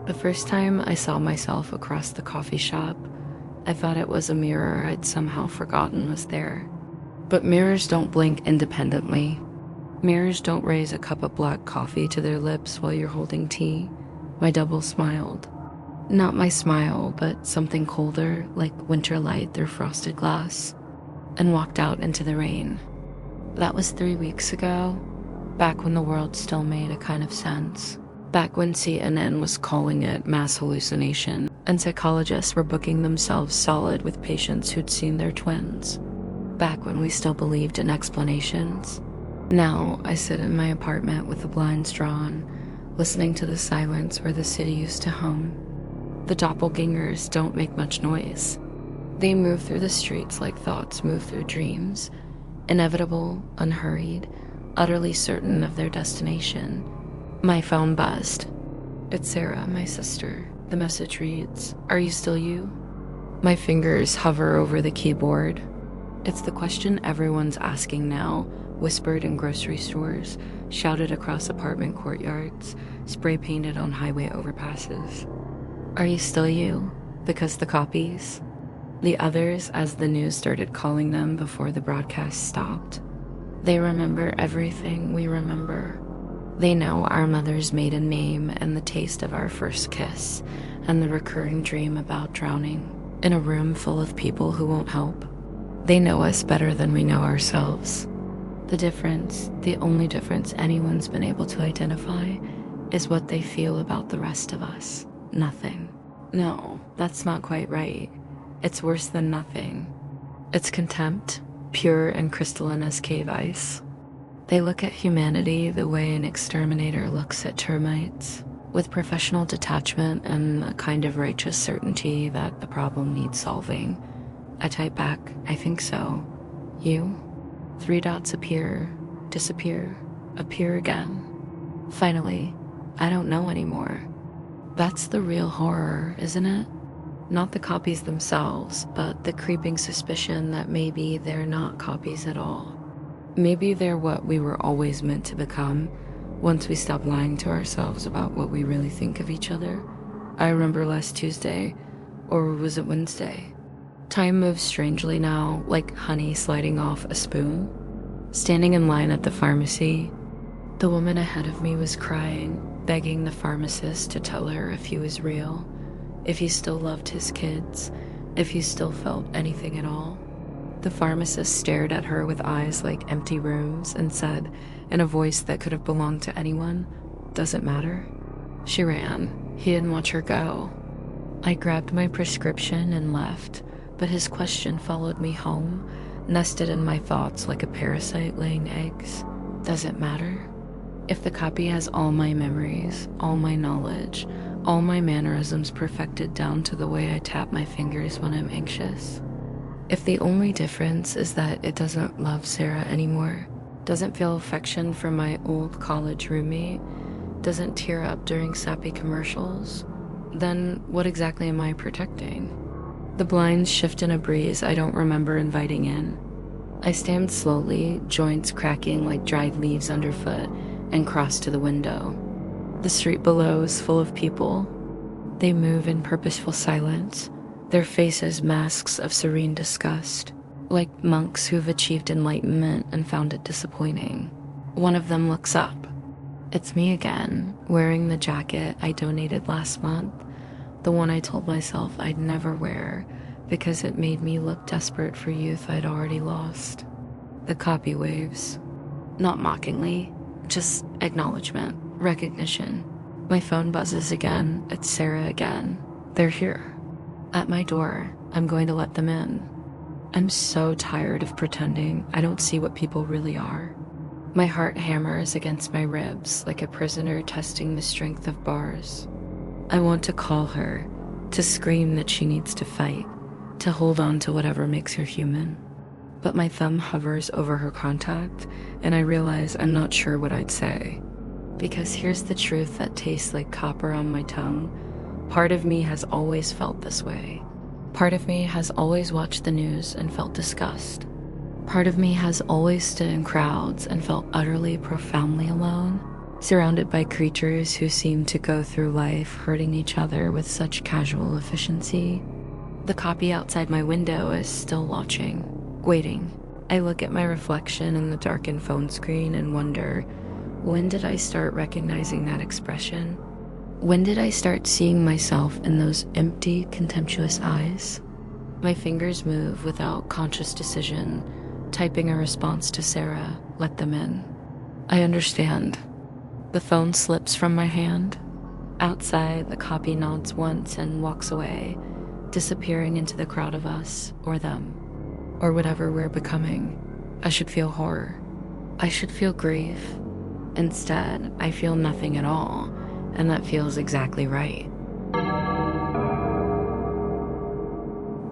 The first time I saw myself across the coffee shop, I thought it was a mirror I'd somehow forgotten was there. But mirrors don't blink independently. Mirrors don't raise a cup of black coffee to their lips while you're holding tea. My double smiled. Not my smile, but something colder, like winter light through frosted glass, and walked out into the rain. That was 3 weeks ago, back when the world still made a kind of sense. Back when CNN was calling it mass hallucination, and psychologists were booking themselves solid with patients who'd seen their twins. Back when we still believed in explanations. Now, I sit in my apartment with the blinds drawn, listening to the silence where the city used to hum. The doppelgangers don't make much noise. They move through the streets like thoughts move through dreams, inevitable, unhurried, utterly certain of their destination. My phone buzzed. It's Sarah, my sister. The message reads, "Are you still you?" My fingers hover over the keyboard. It's the question everyone's asking now, whispered in grocery stores, shouted across apartment courtyards, spray painted on highway overpasses. Are you still you? Because the copies? The others, as the news started calling them before the broadcast stopped. They remember everything we remember. They know our mother's maiden name and the taste of our first kiss, and the recurring dream about drowning in a room full of people who won't help. They know us better than we know ourselves. The difference, the only difference anyone's been able to identify, is what they feel about the rest of us. Nothing. No, that's not quite right. It's worse than nothing. It's contempt, pure and crystalline as cave ice. They look at humanity the way an exterminator looks at termites, with professional detachment and a kind of righteous certainty that the problem needs solving. I type back, I think so. You? 3 dots appear, disappear, appear again. Finally, I don't know anymore. That's the real horror, isn't it? Not the copies themselves, but the creeping suspicion that maybe they're not copies at all. Maybe they're what we were always meant to become, once we stop lying to ourselves about what we really think of each other. I remember last Tuesday, or was it Wednesday? Time moves strangely now, like honey sliding off a spoon. Standing in line at the pharmacy, the woman ahead of me was crying, begging the pharmacist to tell her if he was real, if he still loved his kids, if he still felt anything at all. The pharmacist stared at her with eyes like empty rooms and said, in a voice that could have belonged to anyone, "Does it matter?" She ran. He didn't watch her go. I grabbed my prescription and left, but his question followed me home, nested in my thoughts like a parasite laying eggs. Does it matter? If the copy has all my memories, all my knowledge, all my mannerisms perfected down to the way I tap my fingers when I'm anxious. If the only difference is that it doesn't love Sarah anymore, doesn't feel affection for my old college roommate, doesn't tear up during sappy commercials, then what exactly am I protecting? The blinds shift in a breeze I don't remember inviting in. I stand slowly, joints cracking like dried leaves underfoot, and cross to the window. The street below is full of people. They move in purposeful silence, their faces masks of serene disgust, like monks who've achieved enlightenment and found it disappointing. One of them looks up. It's me again, wearing the jacket I donated last month, the one I told myself I'd never wear because it made me look desperate for youth I'd already lost. The copy waves. Not mockingly, just acknowledgement, recognition. My phone buzzes again. It's Sarah again. They're here. At my door. I'm going to let them in. I'm so tired of pretending I don't see what people really are. My heart hammers against my ribs like a prisoner testing the strength of bars. I want to call her, to scream that she needs to fight, to hold on to whatever makes her human. But my thumb hovers over her contact, and I realize I'm not sure what I'd say. Because here's the truth that tastes like copper on my tongue. Part of me has always felt this way. Part of me has always watched the news and felt disgust. Part of me has always stood in crowds and felt utterly, profoundly alone. surrounded by creatures who seem to go through life hurting each other with such casual efficiency. The copy outside my window is still watching, waiting. I look at my reflection in the darkened phone screen and wonder, when did I start recognizing that expression? When did I start seeing myself in those empty, contemptuous eyes? My fingers move without conscious decision, typing a response to Sarah, let them in. I understand. The phone slips from my hand. Outside, the copy nods once and walks away, disappearing into the crowd of us, or them, or whatever we're becoming. I should feel horror. I should feel grief. Instead, I feel nothing at all, and that feels exactly right.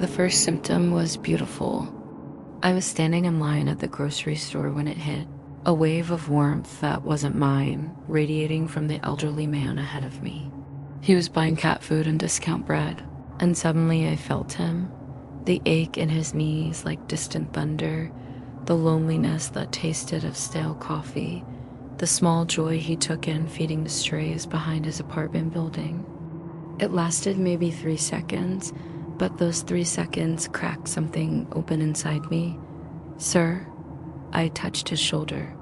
The first symptom was beautiful. I was standing in line at the grocery store when it hit. A wave of warmth that wasn't mine, radiating from the elderly man ahead of me. He was buying cat food and discount bread, and suddenly I felt him. The ache in his knees like distant thunder, the loneliness that tasted of stale coffee, the small joy he took in feeding the strays behind his apartment building. It lasted maybe 3 seconds, but those 3 seconds cracked something open inside me. Sir, I touched his shoulder.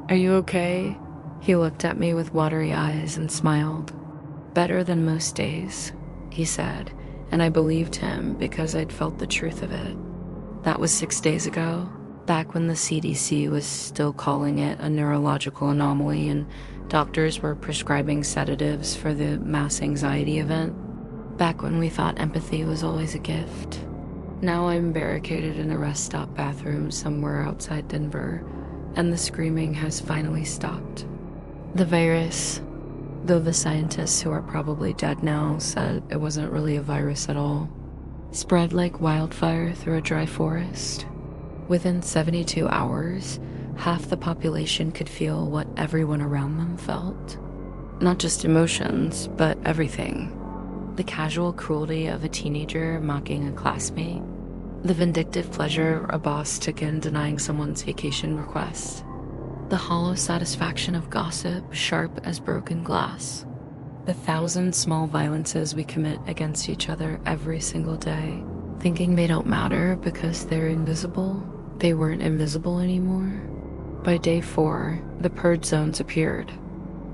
Are you okay? He looked at me with watery eyes and smiled. Better than most days, he said, and I believed him because I'd felt the truth of it. That was 6 days ago, back when the CDC was still calling it a neurological anomaly and doctors were prescribing sedatives for the mass anxiety event. Back when we thought empathy was always a gift. Now I'm barricaded in a rest stop bathroom somewhere outside Denver, and the screaming has finally stopped. The virus, though the scientists who are probably dead now said it wasn't really a virus at all, spread like wildfire through a dry forest. Within 72 hours, half the population could feel what everyone around them felt. Not just emotions, but everything. The casual cruelty of a teenager mocking a classmate. The vindictive pleasure a boss took in denying someone's vacation request. The hollow satisfaction of gossip, sharp as broken glass. The 1,000 small violences we commit against each other every single day, thinking they don't matter because they're invisible. They weren't invisible anymore. By day 4, the purge zones appeared.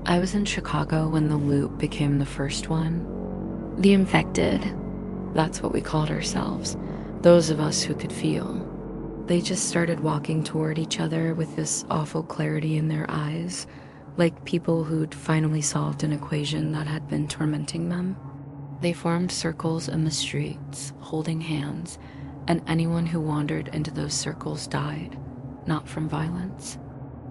I was in Chicago when the loop became the first one. The infected, that's what we called ourselves. Those of us who could feel. They just started walking toward each other with this awful clarity in their eyes, like people who'd finally solved an equation that had been tormenting them. They formed circles in the streets, holding hands, and anyone who wandered into those circles died, not from violence.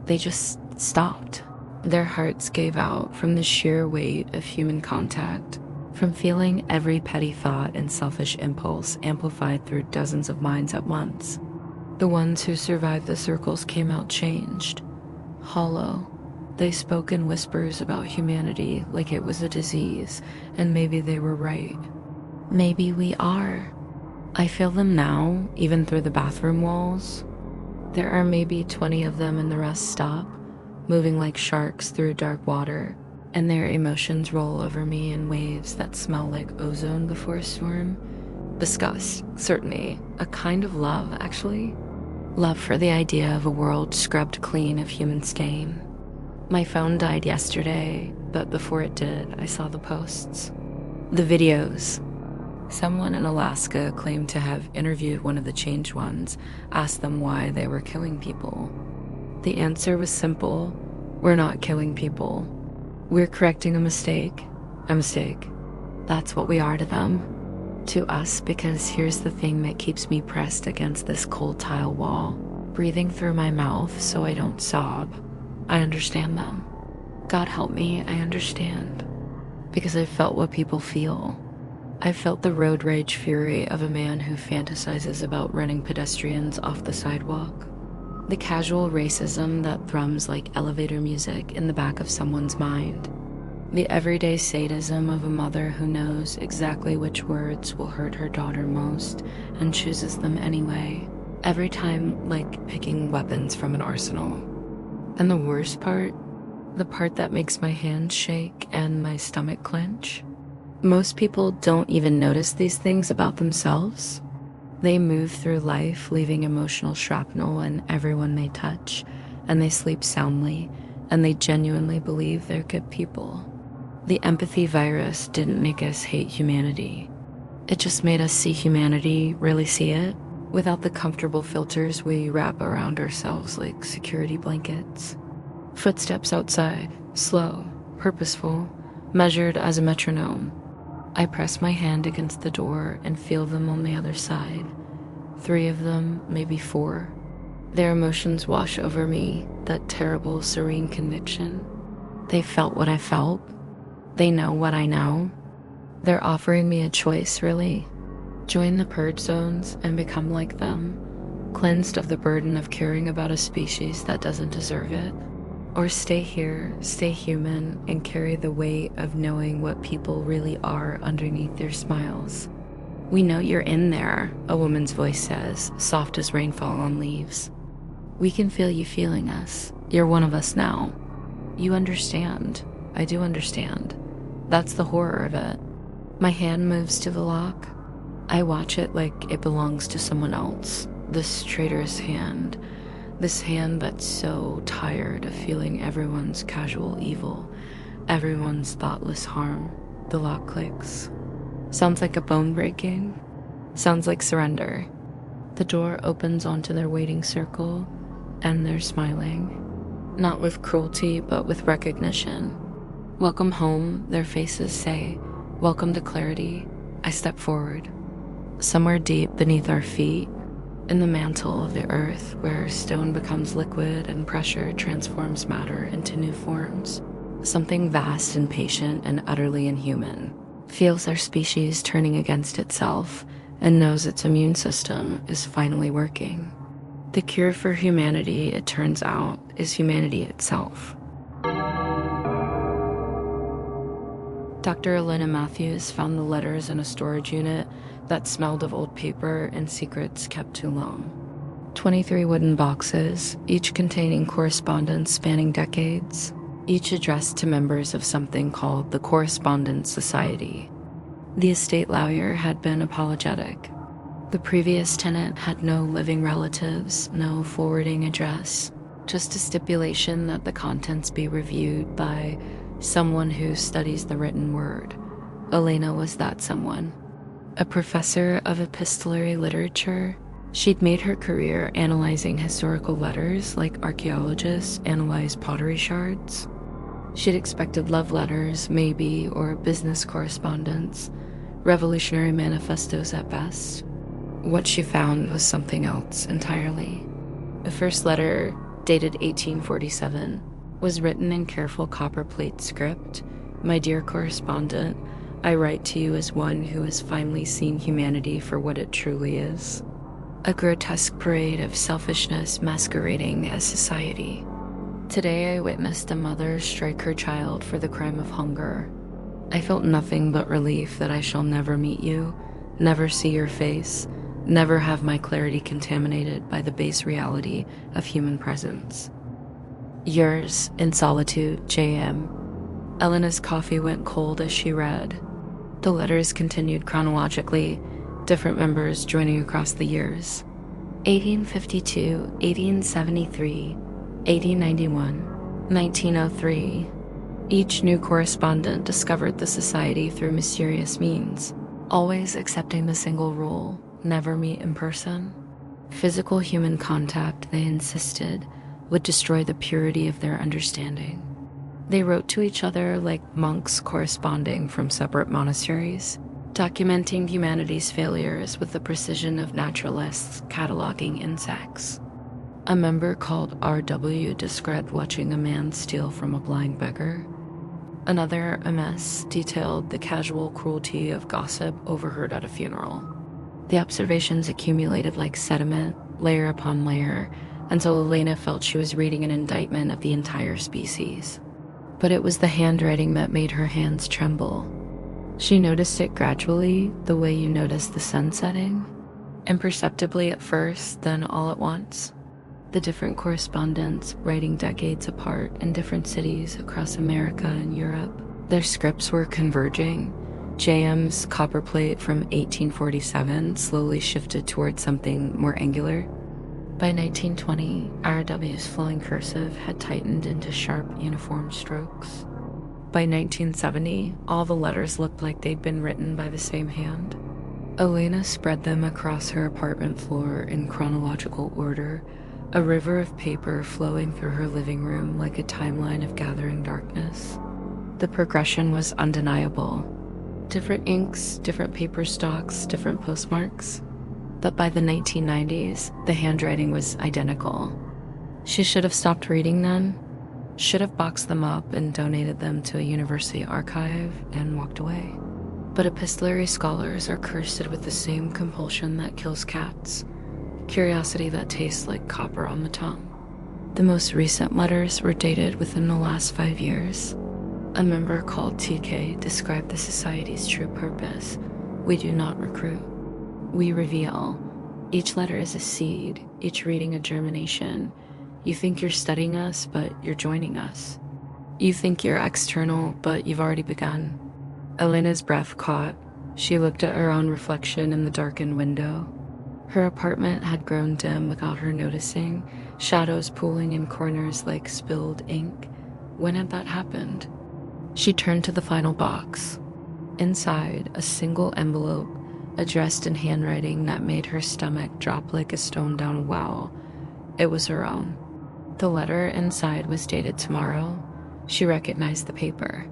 They just stopped. Their hearts gave out from the sheer weight of human contact, from feeling every petty thought and selfish impulse amplified through dozens of minds at once. The ones who survived the circles came out changed, hollow. They spoke in whispers about humanity like it was a disease, and maybe they were right. Maybe we are. I feel them now, even through the bathroom walls. There are maybe 20 of them in the rest stop, moving like sharks through dark water, and their emotions roll over me in waves that smell like ozone before a storm. Disgust, certainly, a kind of love, actually. Love for the idea of a world scrubbed clean of human stain. My phone died yesterday, but before it did, I saw the posts. The videos. Someone in Alaska claimed to have interviewed one of the changed ones, asked them why they were killing people. The answer was simple. We're not killing people. We're correcting a mistake. A mistake. That's what we are to them. To us, because here's the thing that keeps me pressed against this cold tile wall, breathing through my mouth so I don't sob. I understand them. God help me, I understand. Because I've felt what people feel. I've felt the road rage fury of a man who fantasizes about running pedestrians off the sidewalk. The casual racism that thrums like elevator music in the back of someone's mind. The everyday sadism of a mother who knows exactly which words will hurt her daughter most and chooses them anyway, every time like picking weapons from an arsenal. And the worst part, The part that makes my hands shake and my stomach clench. Most people don't even notice these things about themselves. They move through life leaving emotional shrapnel in everyone they touch, and they sleep soundly, and they genuinely believe they're good people. The empathy virus didn't make us hate humanity. It just made us see humanity, really see it, without the comfortable filters we wrap around ourselves like security blankets. Footsteps outside, slow, purposeful, measured as a metronome. I press my hand against the door and feel them on the other side. 3 of them, maybe 4. Their emotions wash over me, that terrible, serene conviction. They felt what I felt. They know what I know. They're offering me a choice, really. Join the purge zones and become like them, cleansed of the burden of caring about a species that doesn't deserve it. Or stay here, stay human, and carry the weight of knowing what people really are underneath their smiles. We know you're in there, a woman's voice says, soft as rainfall on leaves. We can feel you feeling us. You're one of us now. You understand. I do understand. That's the horror of it. My hand moves to the lock. I watch it like it belongs to someone else. This traitorous hand. This hand that's so tired of feeling everyone's casual evil, everyone's thoughtless harm. The lock clicks. Sounds like a bone breaking. Sounds like surrender. The door opens onto their waiting circle, and they're smiling. Not with cruelty, but with recognition. Welcome home, their faces say. Welcome to clarity. I step forward. Somewhere deep beneath our feet, in the mantle of the earth, where stone becomes liquid and pressure transforms matter into new forms, something vast and patient and utterly inhuman feels our species turning against itself and knows its immune system is finally working. The cure for humanity, it turns out, is humanity itself. Dr. Elena Matthews found the letters in a storage unit that smelled of old paper and secrets kept too long. 23 wooden boxes, each containing correspondence spanning decades, each addressed to members of something called the Correspondence Society. The estate lawyer had been apologetic. The previous tenant had no living relatives, no forwarding address, just a stipulation that the contents be reviewed by someone who studies the written word. Elena was that someone. A professor of epistolary literature, she'd made her career analyzing historical letters like archaeologists analyze pottery shards. She'd expected love letters, maybe, or business correspondence, revolutionary manifestos at best. What she found was something else entirely. The first letter, dated 1847, was written in careful copperplate script. My dear correspondent, I write to you as one who has finally seen humanity for what it truly is. A grotesque parade of selfishness masquerading as society. Today I witnessed a mother strike her child for the crime of hunger. I felt nothing but relief that I shall never meet you, never see your face, never have my clarity contaminated by the base reality of human presence. Yours, in solitude, J.M. Elena's coffee went cold as she read. The letters continued chronologically, different members joining across the years. 1852, 1873, 1891, 1903. Each new correspondent discovered the society through mysterious means, always accepting the single rule, never meet in person. Physical human contact, they insisted, would destroy the purity of their understanding. They wrote to each other like monks corresponding from separate monasteries, documenting humanity's failures with the precision of naturalists cataloging insects. A member called R.W. described watching a man steal from a blind beggar. Another, MS, detailed the casual cruelty of gossip overheard at a funeral. The observations accumulated like sediment, layer upon layer, until Elena felt she was reading an indictment of the entire species. But it was the handwriting that made her hands tremble. She noticed it gradually, the way you notice the sun setting, imperceptibly at first, then all at once. The different correspondents writing decades apart in different cities across America and Europe. Their scripts were converging. JM's copperplate from 1847 slowly shifted towards something more angular. By 1920, RW's flowing cursive had tightened into sharp, uniform strokes. By 1970, all the letters looked like they'd been written by the same hand. Elena spread them across her apartment floor in chronological order, a river of paper flowing through her living room like a timeline of gathering darkness. The progression was undeniable. Different inks, different paper stocks, different postmarks. But by the 1990s, the handwriting was identical. She should have stopped reading then, should have boxed them up and donated them to a university archive and walked away. But epistolary scholars are cursed with the same compulsion that kills cats, curiosity that tastes like copper on the tongue. The most recent letters were dated within the last 5 years. A member called TK described the society's true purpose. We do not recruit. We reveal. Each letter is a seed, each reading a germination. You think you're studying us, but you're joining us. You think you're external, but you've already begun. Elena's breath caught. She looked at her own reflection in the darkened window. Her apartment had grown dim without her noticing, shadows pooling in corners like spilled ink. When had that happened? She turned to the final box. Inside, a single envelope, addressed in handwriting that made her stomach drop like a stone down a well. It was her own. The letter inside was dated tomorrow. She recognized the paper.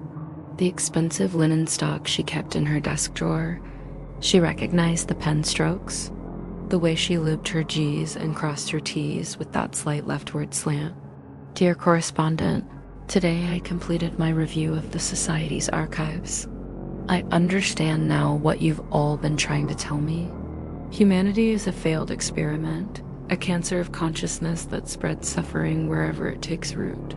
The expensive linen stock she kept in her desk drawer. She recognized the pen strokes, the way she looped her G's and crossed her T's with that slight leftward slant. Dear correspondent, today I completed my review of the Society's archives. I understand now what you've all been trying to tell me. Humanity is a failed experiment, a cancer of consciousness that spreads suffering wherever it takes root.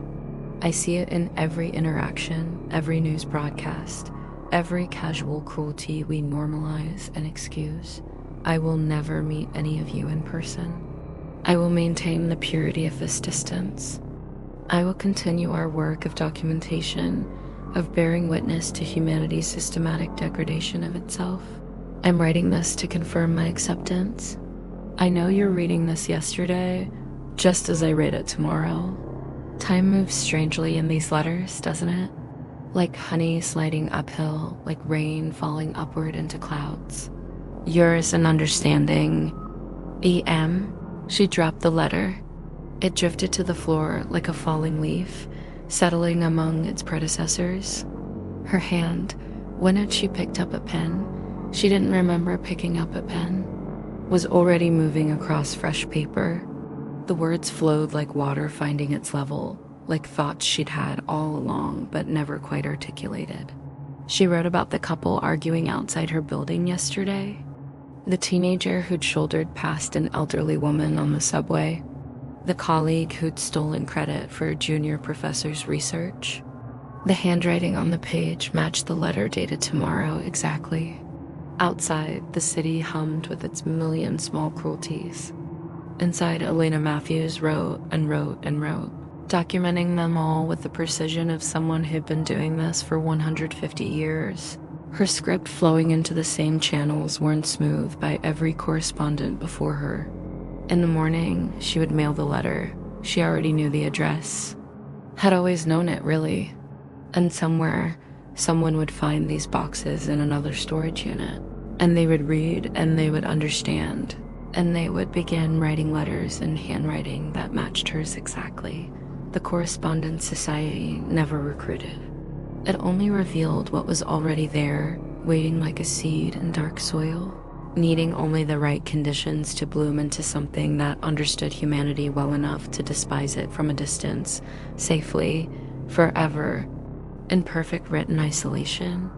I see it in every interaction, every news broadcast, every casual cruelty we normalize and excuse. I will never meet any of you in person. I will maintain the purity of this distance. I will continue our work of documentation, of bearing witness to humanity's systematic degradation of itself. I'm writing this to confirm my acceptance. I know you're reading this yesterday, just as I read it tomorrow. Time moves strangely in these letters, doesn't it? Like honey sliding uphill, like rain falling upward into clouds. Yours an understanding. E.M. She dropped the letter. It drifted to the floor like a falling leaf, settling among its predecessors. Her hand, when had she picked up a pen? She didn't remember picking up a pen. Was already moving across fresh paper. The words flowed like water finding its level, like thoughts she'd had all along but never quite articulated. She wrote about the couple arguing outside her building yesterday, the teenager who'd shouldered past an elderly woman on the subway, the colleague who'd stolen credit for a junior professor's research. The handwriting on the page matched the letter dated tomorrow exactly. Outside, the city hummed with its million small cruelties. Inside, Elena Matthews wrote and wrote and wrote, documenting them all with the precision of someone who'd been doing this for 150 years. Her script flowing into the same channels worn smooth by every correspondent before her. In the morning, she would mail the letter. She already knew the address. Had always known it, really. And somewhere, someone would find these boxes in another storage unit. And they would read and they would understand. And they would begin writing letters in handwriting that matched hers exactly. The Correspondence Society never recruited. It only revealed what was already there, waiting like a seed in dark soil, needing only the right conditions to bloom into something that understood humanity well enough to despise it from a distance, safely, forever, in perfect written isolation.